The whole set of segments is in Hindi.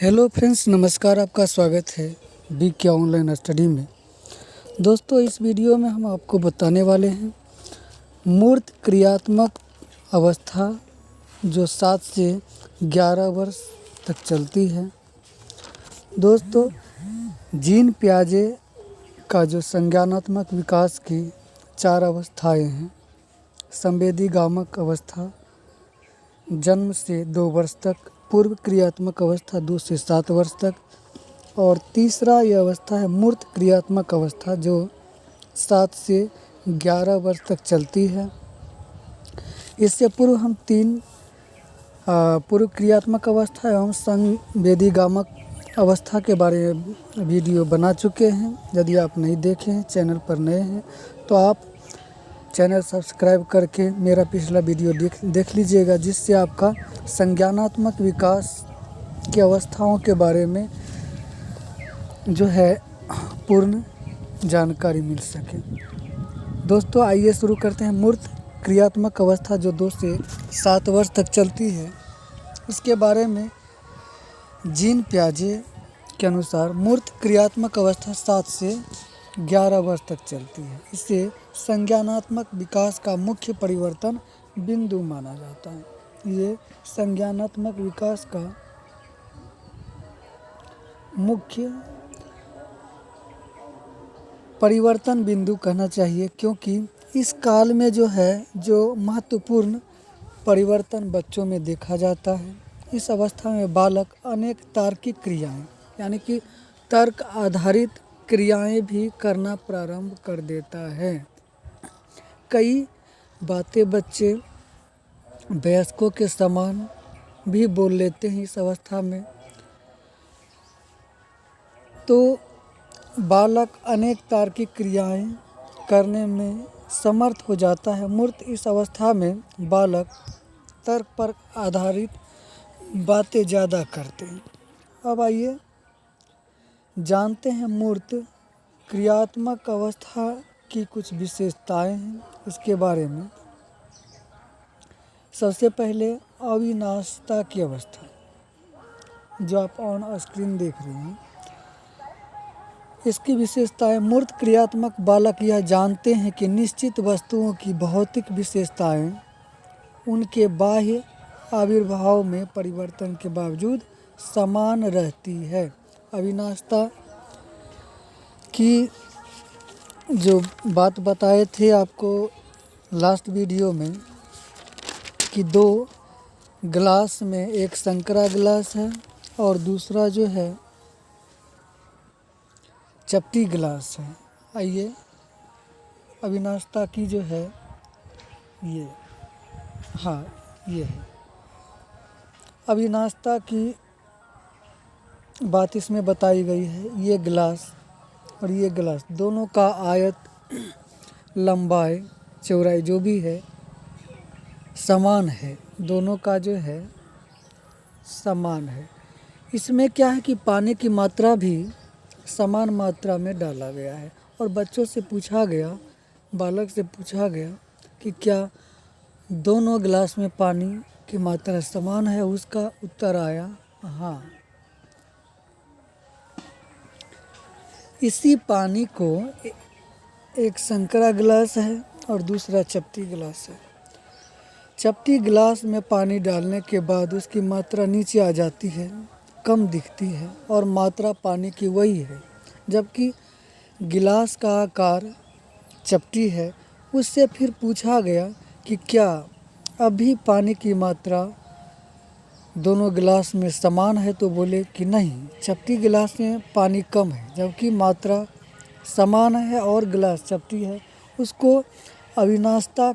हेलो फ्रेंड्स, नमस्कार। आपका स्वागत है BK ऑनलाइन स्टडी में। दोस्तों, इस वीडियो में हम आपको बताने वाले हैं मूर्त क्रियात्मक अवस्था जो 7 से 11 वर्ष तक चलती है। दोस्तों, जीन पियाजे का जो संज्ञानात्मक विकास की 4 अवस्थाएं हैं। संवेदीगामक अवस्था जन्म से 2 वर्ष तक, पूर्व क्रियात्मक अवस्था 2 से 7 वर्ष तक, और तीसरा ये अवस्था है मूर्त क्रियात्मक अवस्था जो 7 से 11 वर्ष तक चलती है। इससे पूर्व हम 3 पूर्व क्रियात्मक अवस्था एवं संवेदीगामक अवस्था के बारे में वीडियो बना चुके हैं। यदि आप नहीं देखे हैं, चैनल पर नए हैं, तो आप चैनल सब्सक्राइब करके मेरा पिछला वीडियो देख लीजिएगा, जिससे आपका संज्ञानात्मक विकास की अवस्थाओं के बारे में जो है पूर्ण जानकारी मिल सके। दोस्तों, आइए शुरू करते हैं। मूर्त क्रियात्मक अवस्था जो 2 से 7 वर्ष तक चलती है, इसके बारे में जीन पियाजे के अनुसार मूर्त क्रियात्मक अवस्था 7 से 11 वर्ष तक चलती है। इसे संज्ञानात्मक विकास का मुख्य परिवर्तन बिंदु माना जाता है। ये संज्ञानात्मक विकास का मुख्य परिवर्तन बिंदु कहना चाहिए, क्योंकि इस काल में जो महत्वपूर्ण परिवर्तन बच्चों में देखा जाता है। इस अवस्था में बालक अनेक तार्किक क्रियाएं यानी कि तर्क आधारित क्रियाएं भी करना प्रारंभ कर देता है। कई बातें बच्चे वयस्कों के समान भी बोल लेते हैं इस अवस्था में। तो बालक अनेक तार्किक क्रियाएं करने में समर्थ हो जाता है। मूर्त इस अवस्था में बालक तर्क पर आधारित बातें ज़्यादा करते हैं। अब आइए जानते हैं मूर्त क्रियात्मक अवस्था की कुछ विशेषताएं हैं, इसके बारे में। सबसे पहले अविनाशिता की अवस्था, जो आप ऑन स्क्रीन देख रहे हैं। इसकी विशेषताएं: मूर्त क्रियात्मक बालक यह जानते हैं कि निश्चित वस्तुओं की भौतिक विशेषताएं उनके बाह्य आविर्भाव में परिवर्तन के बावजूद समान रहती है। अविनाशिता की जो बात बताए थे आपको लास्ट वीडियो में कि 2 गिलास में, एक संकरा गिलास है और दूसरा जो है चपटी गिलास है। आइए अविनाशिता की जो है ये है अविनाशिता की बात इसमें बताई गई है। ये गिलास और ये गिलास दोनों का आयत, लंबाई, चौड़ाई जो भी है समान है। दोनों का जो है समान है। इसमें क्या है कि पानी की मात्रा भी समान मात्रा में डाला गया है। और बच्चों से पूछा गया, बालक से पूछा गया कि क्या दोनों गिलास में पानी की मात्रा समान है। उसका उत्तर आया हाँ। इसी पानी को एक संकरा गिलास है और दूसरा चपटी गिलास है। चपटी गिलास में पानी डालने के बाद उसकी मात्रा नीचे आ जाती है, कम दिखती है और मात्रा पानी की वही है। जबकि गिलास का आकार चपटी है। उससे फिर पूछा गया कि क्या अभी पानी की मात्रा दोनों गिलास में समान है, तो बोले कि नहीं, चपटी गिलास में पानी कम है, जबकि मात्रा समान है और गिलास चपटी है। उसको अविनाशिता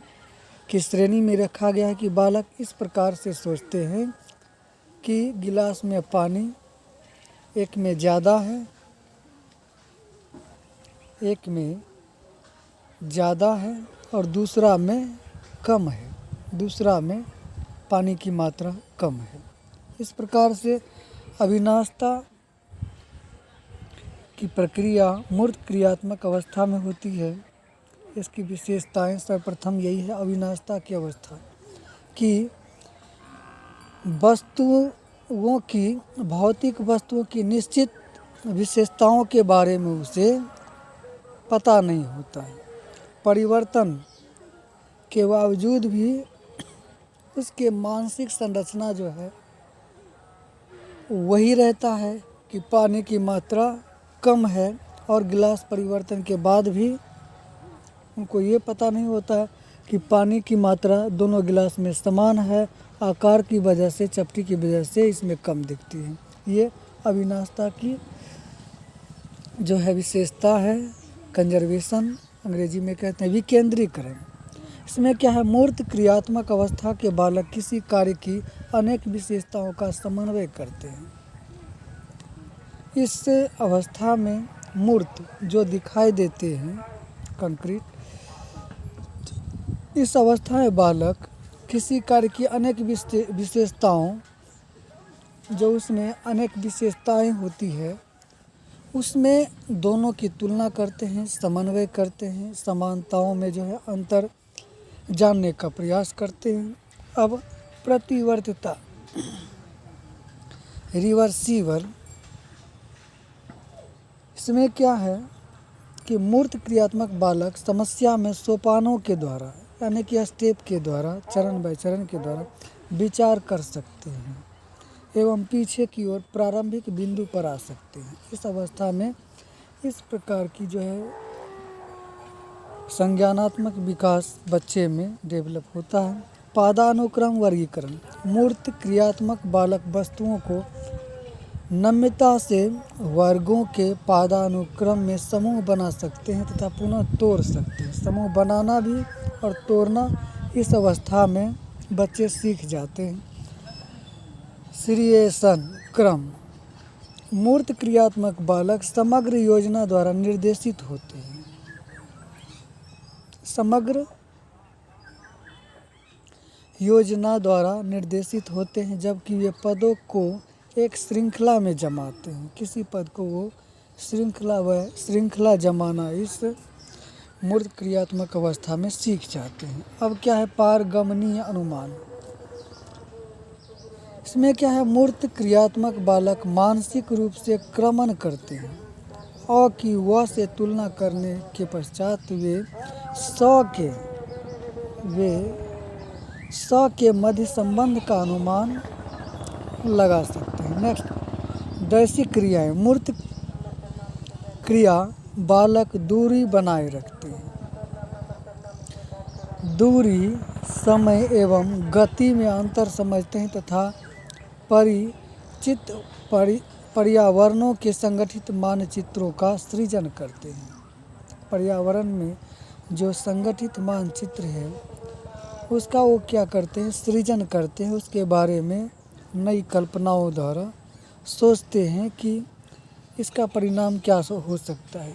की श्रेणी में रखा गया है कि बालक इस प्रकार से सोचते हैं कि गिलास में पानी एक में ज़्यादा है, एक में ज़्यादा है और दूसरा में कम है, दूसरा में पानी की मात्रा कम है। इस प्रकार से अविनाशिता की प्रक्रिया मूर्त क्रियात्मक अवस्था में होती है। इसकी विशेषताएं सर्वप्रथम यही है अविनाशिता की अवस्था कि वस्तु वो की भौतिक वस्तुओं की निश्चित विशेषताओं के बारे में उसे पता नहीं होता है। परिवर्तन के बावजूद भी उसके मानसिक संरचना जो है वही रहता है कि पानी की मात्रा कम है, और गिलास परिवर्तन के बाद भी उनको ये पता नहीं होता है कि पानी की मात्रा दोनों गिलास में समान है, आकार की वजह से, चपटी की वजह से इसमें कम दिखती है। ये अविनाशता की जो है विशेषता है, कंजर्वेशन अंग्रेजी में कहते हैं, विकेंद्रीकरण। इसमें क्या है, मूर्त क्रियात्मक अवस्था के बालक किसी कार्य की अनेक विशेषताओं का समन्वय करते हैं। इस अवस्था में मूर्त जो दिखाई देते हैं, कंक्रीट, इस अवस्था में बालक किसी कार्य की अनेक विशेषताओं, जो उसमें अनेक विशेषताएं होती है, उसमें दोनों की तुलना करते हैं, समन्वय करते हैं, समानताओं में जो है अंतर जानने का प्रयास करते हैं। अब प्रतिवर्तिता, रिवर्सिबल, इसमें क्या है कि मूर्त क्रियात्मक बालक समस्या में सोपानों के द्वारा, यानी कि स्टेप के द्वारा, चरण बाय चरण के द्वारा विचार कर सकते हैं एवं पीछे की ओर प्रारंभिक बिंदु पर आ सकते हैं। इस अवस्था में इस प्रकार की जो है संज्ञानात्मक विकास बच्चे में डेवलप होता है। पादानुक्रम वर्गीकरण, मूर्त क्रियात्मक बालक वस्तुओं को नम्यता से वर्गों के पादानुक्रम में समूह बना सकते हैं तथा पुनः तोड़ सकते हैं। समूह बनाना भी और तोड़ना इस अवस्था में बच्चे सीख जाते हैं। सीरिएशन क्रम, मूर्त क्रियात्मक बालक समग्र योजना द्वारा निर्देशित होते हैं। समग्र योजना द्वारा निर्देशित होते हैं, जबकि वे पदों को एक श्रृंखला में जमाते हैं। किसी पद को वो श्रृंखला जमाना इस मूर्त क्रियात्मक अवस्था में सीख जाते हैं। अब क्या है, पारगमनीय अनुमान। इसमें क्या है, मूर्त क्रियात्मक बालक मानसिक रूप से क्रमण करते हैं। अ की व से तुलना करने के पश्चात वे स के मध्य संबंध का अनुमान लगा सकते हैं। नेक्स्ट, दैसिक क्रियाएं। मूर्त क्रिया बालक दूरी बनाए रखते हैं। दूरी, समय एवं गति में अंतर समझते हैं तथा परिचित पर्यावरणों के संगठित मानचित्रों का सृजन करते हैं। पर्यावरण में जो संगठित मानचित्र है उसका वो क्या करते हैं, सृजन करते हैं। उसके बारे में नई कल्पनाओं द्वारा सोचते हैं कि इसका परिणाम क्या हो सकता है।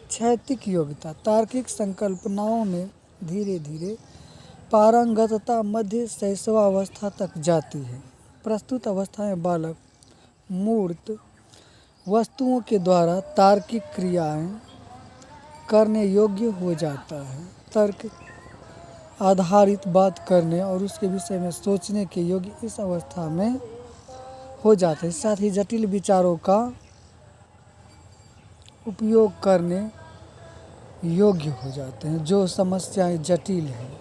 क्षैतिक योग्यता, तार्किक संकल्पनाओं में धीरे धीरे पारंगतता मध्य शैशवावस्था तक जाती है। प्रस्तुत अवस्था में बालक मूर्त वस्तुओं के द्वारा तार्किक क्रियाएं करने योग्य हो जाता है। तर्क आधारित बात करने और उसके विषय में सोचने के योग्य इस अवस्था में हो जाते हैं। साथ ही जटिल विचारों का उपयोग करने योग्य हो जाते हैं। जो समस्याएं जटिल हैं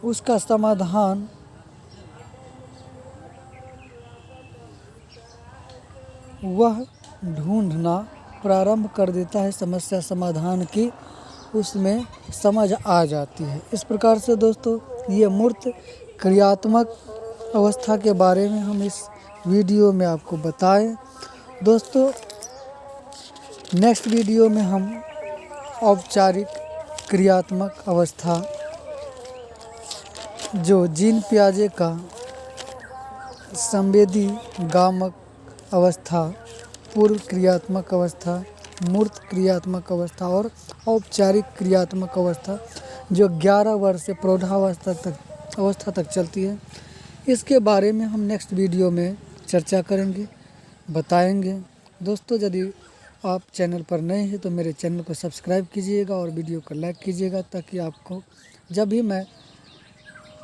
उसका समाधान वह ढूंढना प्रारंभ कर देता है। समस्या समाधान की उसमें समझ आ जाती है। इस प्रकार से दोस्तों ये मूर्त क्रियात्मक अवस्था के बारे में हम इस वीडियो में आपको बताएं। दोस्तों नेक्स्ट वीडियो में हम औपचारिक क्रियात्मक अवस्था, जो जीन पियाजे का संवेदी गामक अवस्था, पूर्व क्रियात्मक अवस्था, मूर्त क्रियात्मक अवस्था और औपचारिक क्रियात्मक अवस्था, जो 11 वर्ष से प्रौढ़ावस्था तक चलती है, इसके बारे में हम नेक्स्ट वीडियो में चर्चा करेंगे, बताएंगे। दोस्तों यदि आप चैनल पर नए हैं तो मेरे चैनल को सब्सक्राइब कीजिएगा और वीडियो को लाइक कीजिएगा, ताकि आपको जब भी मैं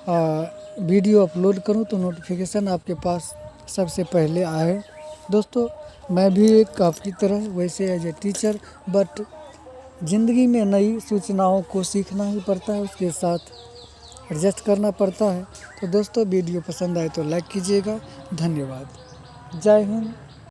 वीडियो अपलोड करूं तो नोटिफिकेशन आपके पास सबसे पहले आए। दोस्तों, मैं भी एक आपकी तरह वैसे एज ए टीचर, बट ज़िंदगी में नई सूचनाओं को सीखना ही पड़ता है, उसके साथ एडजस्ट करना पड़ता है। तो दोस्तों, वीडियो पसंद आए तो लाइक कीजिएगा। धन्यवाद। जय हिंद।